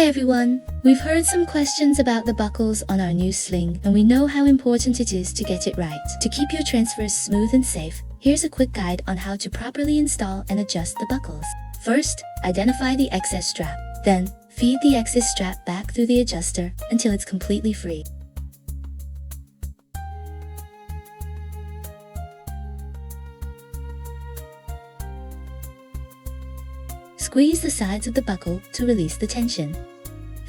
Hi everyone! We've heard some questions about the buckles on our new Sling, and we know how important it is to get it right. To keep your transfers smooth and safe, here's a quick guide on how to properly install and adjust the buckles. First, identify the excess strap. Then, feed the excess strap back through the adjuster until it's completely free. Squeeze the sides of the buckle to release the tension.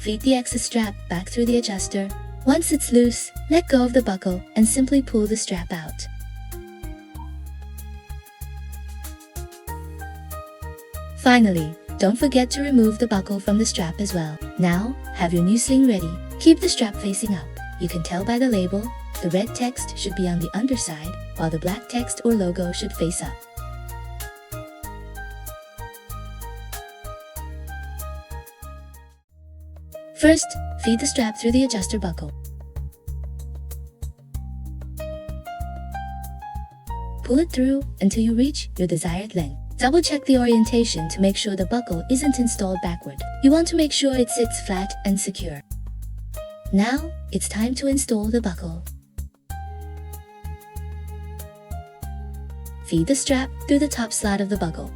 Feed the excess strap back through the adjuster. Once it's loose, let go of the buckle and simply pull the strap out. Finally, don't forget to remove the buckle from the strap as well. Now, have your new Sling ready. Keep the strap facing up. You can tell by the label, the red text should be on the underside, while the black text or logo should face up. First, feed the strap through the adjuster buckle. Pull it through until you reach your desired length. Double-check the orientation to make sure the buckle isn't installed backward. You want to make sure it sits flat and secure. Now, it's time to install the buckle. Feed the strap through the top slot of the buckle.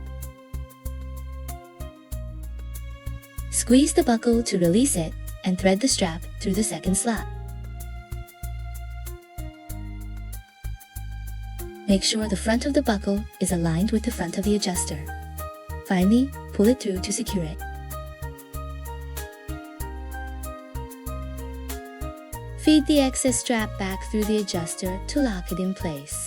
Squeeze the buckle to release it and thread the strap through the second slot. Make sure the front of the buckle is aligned with the front of the adjuster. Finally, pull it through to secure it. Feed the excess strap back through the adjuster to lock it in place.